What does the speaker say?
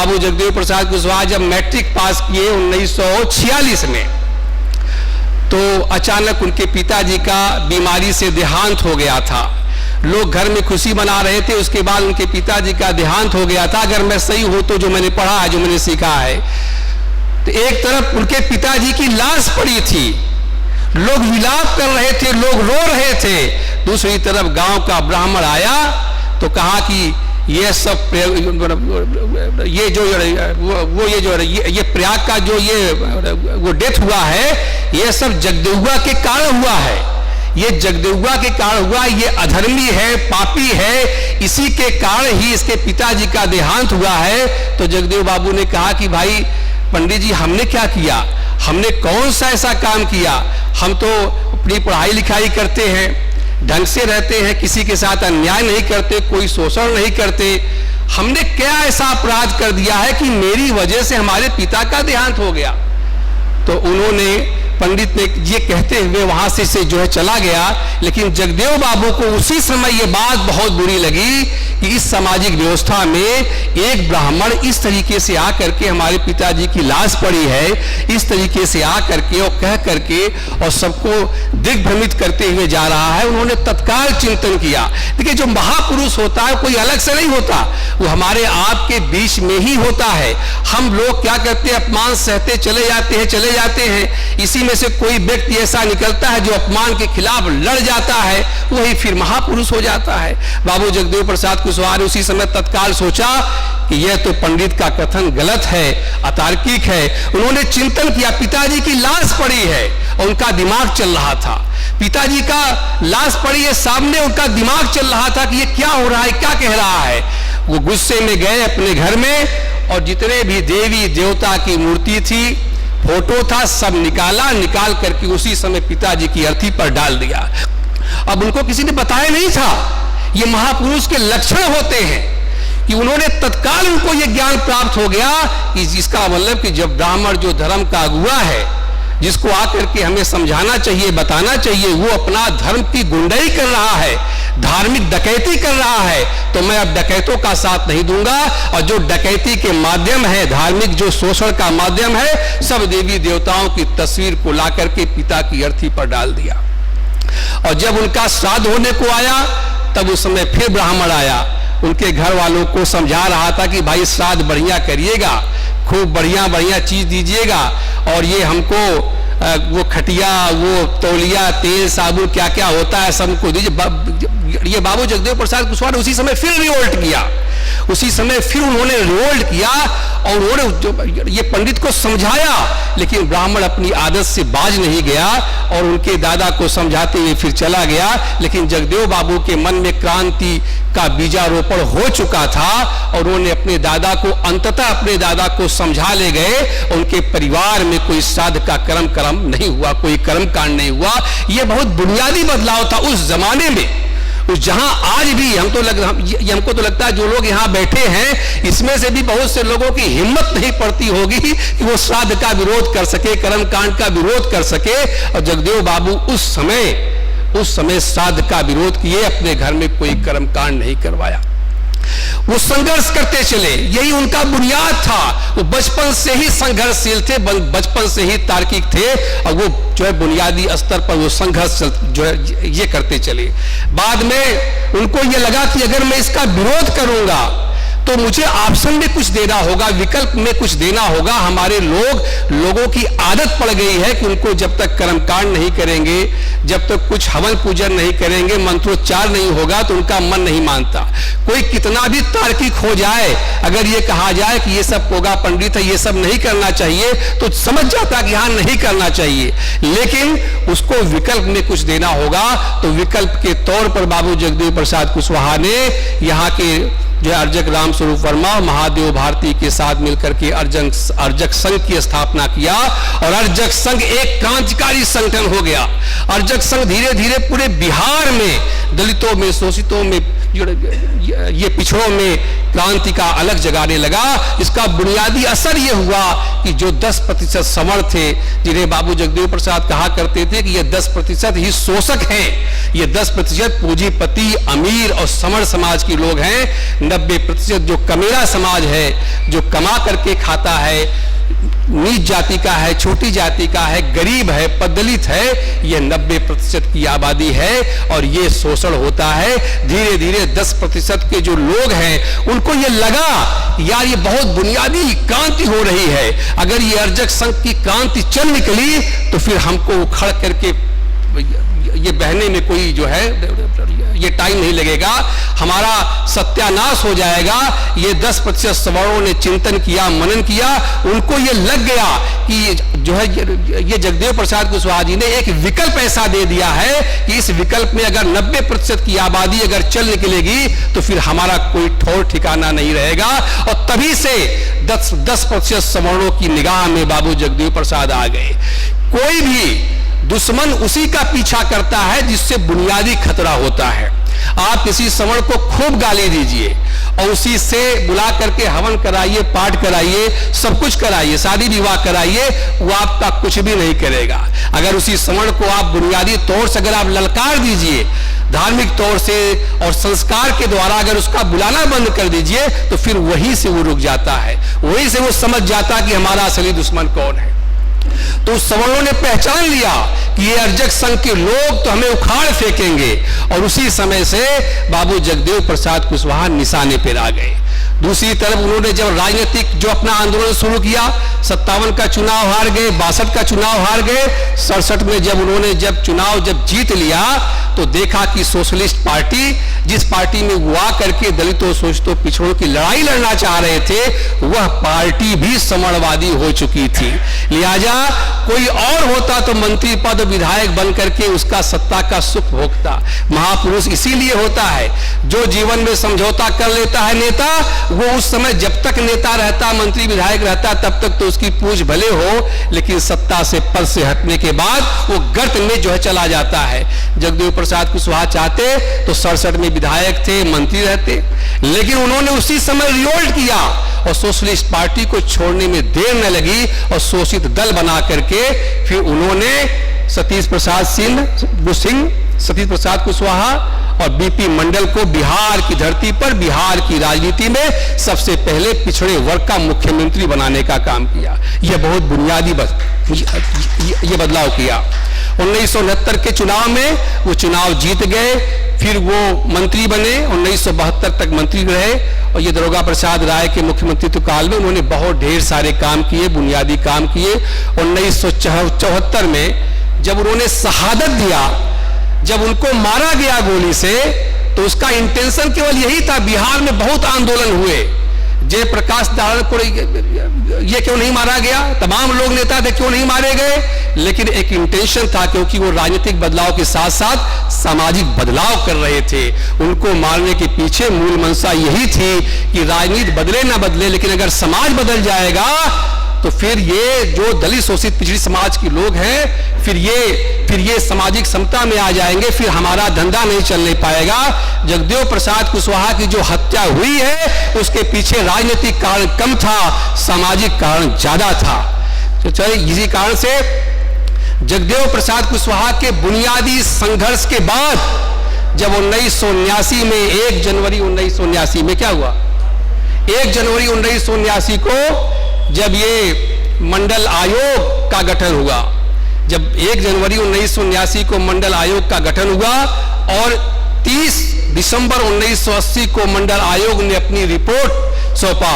बाबू जगदेव प्रसाद कुशवाहा जब matric pass किए 1946 में, तो अचानक उनके पिताजी का बीमारी से देहांत हो गया था। लोग घर में खुशी मना रहे थे, उसके बाद उनके पिताजी का देहांत हो गया था। अगर मैं सही हूं तो जो मैंने पढ़ा है, जो मैंने सीखा है, तो एक तरफ उनके पिताजी की लाश पड़ी थी, लोग विलाप कर रहे थे, लोग रो रहे थे। दूसरी तरफ गांव का ब्राह्मण आया तो कहा कि ये सब ये प्रयाग का जो वो डेथ हुआ है, ये सब जगदेउआ के कारण हुआ है, ये जगदेउआ के कारण हुआ, ये अधर्मी है, पापी है, इसी के कारण ही इसके पिताजी का देहांत हुआ है। तो जगदेव बाबू ने कहा कि भाई पंडित जी, हमने क्या किया, हमने कौन सा ऐसा काम किया, हम तो अपनी पढ़ाई लिखाई करते हैं, ढंग से रहते हैं, किसी के साथ अन्याय नहीं करते, कोई शोषण नहीं करते, हमने क्या ऐसा अपराध कर दिया है कि मेरी वजह से हमारे पिता का देहांत हो गया। तो उन्होंने, पंडित ने ये कहते हुए वहां से जो है चला गया। लेकिन जगदेव बाबू को उसी समय ये बात बहुत बुरी लगी कि इस सामाजिक व्यवस्था में एक ब्राह्मण इस तरीके से आकर के हमारे पिताजी की लाश पड़ी है, इस तरीके से आकर के और कह करके और सबको दिग्भ्रमित करते हुए जा रहा है। उन्होंने तत्काल चिंतन किया। देखिए, जो महापुरुष होता है कोई अलग से नहीं होता, वो हमारे आपके बीच में ही होता है। हम लोग क्या करते हैं, अपमान सहते चले जाते हैं। इसी में से कोई व्यक्ति ऐसा निकलता है जो अपमान के खिलाफ लड़ जाता है, वही फिर महापुरुष हो जाता है। बाबू जगदेव प्रसाद कुशवाहा ने उसी समय तत्काल सोचा कि यह तो पंडित का कथन गलत है, अतार्किक है। उन्होंने चिंतन किया, पिताजी की लाश पड़ी है और उनका दिमाग चल रहा था, पिताजी का लाश पड़ी है सामने, उनका दिमाग चल रहा था कि ये क्या हो रहा है, क्या कह रहा है। वो गुस्से में गए अपने घर में और जितने भी देवी देवता की मूर्ति थी, फोटो था, सब निकाल करके उसी समय पिताजी की अर्थी पर डाल दिया। अब उनको किसी ने बताया नहीं था, ये महापुरुष के लक्षण होते हैं कि उन्होंने तत्काल उनको ये ज्ञान प्राप्त हो गया कि इसका मतलब कि जब ब्राह्मण जो धर्म का अगुआ है, जिसको आकर के हमें समझाना चाहिए, बताना चाहिए, वो अपना धर्म की गुंडाई कर रहा है, धार्मिक डकैती कर रहा है, तो मैं अब डकैतों का साथ नहीं दूंगा। और जो डकैती के माध्यम है, धार्मिक जो शोषण का माध्यम है, सब देवी देवताओं की तस्वीर को लाकर के पिता की अर्थी पर डाल दिया। और जब उनका श्राद्ध होने को आया, तब उस समय फिर ब्राह्मण आया, उनके घर वालों को समझा रहा था कि भाई श्राद्ध बढ़िया करिएगा, खूब बढ़िया चीज दीजिएगा, और ये हमको वो खटिया, वो तौलिया, तेल, साबुन, क्या क्या होता है सबको दीजिए। ये बाबू जगदेव प्रसाद कुशवाहा ने उसी समय फिर रिवोल्ट किया, उसी समय फिर उन्होंने रिवोल्ट किया और उन्होंने ये पंडित को समझाया। लेकिन ब्राह्मण अपनी आदत से बाज नहीं गया और उनके दादा को समझाते हुए फिर चला गया। लेकिन जगदेव बाबू के मन में क्रांति का बीजारोपण हो चुका था और उन्होंने अपने दादा को, अंततः अपने दादा को समझा ले गए। उनके परिवार में कोई श्राद्ध का कर्म नहीं हुआ, कोई कर्म कांड नहीं हुआ। यह बहुत बुनियादी बदलाव था उस जमाने में, जहां आज भी हमको तो लगता है जो लोग यहां बैठे हैं, इसमें से भी बहुत से लोगों की हिम्मत नहीं पड़ती होगी कि वो श्राद्ध का विरोध कर सके, कर्म कांड का विरोध कर सके। और जगदेव बाबू उस समय श्राद्ध का विरोध किए, अपने घर में कोई कर्म कांड नहीं करवाया। वो संघर्ष करते चले, यही उनका बुनियाद था। वो बचपन से ही संघर्षशील थे, बचपन से ही तार्किक थे और वो जो है बुनियादी स्तर पर वो संघर्ष जो है ये करते चले। बाद में उनको ये लगा कि अगर मैं इसका विरोध करूंगा तो मुझे ऑप्शन में कुछ देना होगा, विकल्प में कुछ देना होगा। हमारे लोगों की आदत पड़ गई है कि उनको जब तक कर्मकांड नहीं करेंगे, जब तक कुछ हवन पूजन नहीं करेंगे, मंत्रोच्चार नहीं होगा तो उनका मन नहीं मानता। कोई कितना भी तार्किक हो जाए, अगर ये कहा जाए कि ये सब पोगा पंडित है, ये सब नहीं करना चाहिए, तो समझ जाता कि हाँ नहीं करना चाहिए। लेकिन उसको विकल्प में कुछ देना होगा, तो विकल्प के तौर पर बाबू जगदेव प्रसाद कुशवाहा ने यहाँ के जो अर्जक राम स्वरूप वर्मा, महादेव भारती के साथ मिलकर के अर्जक संघ की स्थापना किया और अर्जक संघ एक क्रांतिकारी संगठन हो गया। अर्जक संघ धीरे धीरे पूरे बिहार में दलितों में, शोषितों में ये पिछड़ों में क्रांति का अलग जगाने लगा। इसका बुनियादी असर ये हुआ कि जो 10% सवर्ण थे, जिन्हें बाबू जगदेव प्रसाद कहा करते थे कि ये 10% ही शोषक हैं, ये 10% पूंजीपति, अमीर और सवर्ण समाज के लोग हैं, 90% जो कमेरा समाज है, जो कमा करके खाता है, नीच जाति का है, छोटी जाति का है, गरीब है, पददलित है, ये 90% की आबादी है और ये शोषण होता है। धीरे धीरे 10% के जो लोग हैं उनको ये लगा यार ये बहुत बुनियादी क्रांति हो रही है, अगर ये अर्जक संघ की क्रांति चल निकली तो फिर हमको उखड़ करके ये बहने में कोई जो है ये टाइम नहीं लगेगा, हमारा सत्यानाश हो जाएगा। ये 10% सवर्णों ने चिंतन किया, मनन किया, उनको ये लग गया कि जो है ये जगदेव प्रसाद कुशवाहा जी ने एक विकल्प ऐसा दे दिया है कि इस विकल्प में अगर 90% की आबादी अगर चल निकलेगी तो फिर हमारा कोई ठौर ठिकाना नहीं रहेगा। और तभी से 10% सवर्णों की निगाह में बाबू जगदेव प्रसाद आ गए। कोई भी दुश्मन उसी का पीछा करता है जिससे बुनियादी खतरा होता है। आप किसी सवर्ण को खूब गाली दीजिए और उसी से बुला करके हवन कराइए, पाठ कराइए, सब कुछ कराइए, शादी विवाह कराइए, वो आपका कुछ भी नहीं करेगा। अगर उसी सवर्ण को आप बुनियादी तौर से अगर आप ललकार दीजिए, धार्मिक तौर से और संस्कार के द्वारा अगर उसका बुलाना बंद कर दीजिए तो फिर वहीं से वो रुक जाता है, वहीं से वो समझ जाता कि हमारा असली दुश्मन कौन है। तो सवर्णों ने पहचान लिया कि ये अर्जक संघ के लोग तो हमें उखाड़ फेंकेंगे और उसी समय से बाबू जगदेव प्रसाद कुशवाहा निशाने पर आ गए। दूसरी तरफ उन्होंने जब राजनीतिक जो अपना आंदोलन शुरू किया, 57 का चुनाव हार गए, 62 का चुनाव हार गए, 67 में जब उन्होंने चुनाव जीत लिया तो देखा कि सोशलिस्ट पार्टी, जिस पार्टी में वो आकर के दलितों, शोषितों, पिछड़ों की लड़ाई लड़ना चाह रहे थे, वह पार्टी भी समरवादी हो चुकी थी। लिहाजा कोई और होता तो मंत्री पद, विधायक बन करके उसका सत्ता का सुख भोगता। महापुरुष इसीलिए होता है, जो जीवन में समझौता कर लेता है नेता, वो उस समय जब तक नेता रहता, मंत्री विधायक रहता, तब तक तो उसकी पूछ भले हो, लेकिन सत्ता से, पद से हटने के बाद वो गर्त में जो है चला जाता है। जगदेव प्रसाद कुशवाहा चाहते तो 67 में विधायक थे, मंत्री रहते, लेकिन उन्होंने उसी समय रिवोल्ट किया और सोशलिस्ट पार्टी को छोड़ने में देर न लगी और शोषित दल बना करके फिर उन्होंने सतीश प्रसाद कुशवाहा और बीपी मंडल को बिहार की धरती पर, बिहार की राजनीति में सबसे पहले पिछड़े वर्ग का मुख्यमंत्री बनाने का काम किया। यह बहुत बुनियादी ये बदलाव किया। 1969 के चुनाव में वो चुनाव जीत गए, फिर वो मंत्री बने, 1972 तक मंत्री रहे और ये दारोगा प्रसाद राय के मुख्यमंत्रित्व काल में उन्होंने बहुत ढेर सारे काम किए, बुनियादी काम किए। 1974 में जब उन्होंने शहादत दिया, जब उनको मारा गया गोली से, तो उसका इंटेंशन केवल यही था, बिहार में बहुत आंदोलन हुए, जयप्रकाश नारायण को ये क्यों नहीं मारा गया, तमाम लोग नेता थे क्यों नहीं मारे गए, लेकिन एक इंटेंशन था, क्योंकि वो राजनीतिक बदलाव के साथ साथ सामाजिक बदलाव कर रहे थे। उनको मारने के पीछे मूल मंशा यही थी कि राजनीति बदले ना बदले, लेकिन अगर समाज बदल जाएगा तो फिर ये जो दलित, शोषित, पिछड़ी समाज के लोग हैं, फिर ये सामाजिक समता में आ जाएंगे, फिर हमारा धंधा नहीं चलने पाएगा। जगदेव प्रसाद कुशवाहा की जो हत्या हुई है उसके पीछे राजनीतिक कारण कम था, सामाजिक कारण ज्यादा था। तो चलिए, इसी कारण से जगदेव प्रसाद कुशवाहा के बुनियादी संघर्ष के बाद जब 1979 में 1 जनवरी 1979 में क्या हुआ, 1 जनवरी 1979 को जब ये मंडल आयोग का गठन हुआ, जब 1 जनवरी 1979 को मंडल आयोग का गठन हुआ और 30 दिसंबर 1980 को मंडल आयोग ने अपनी रिपोर्ट सौंपा।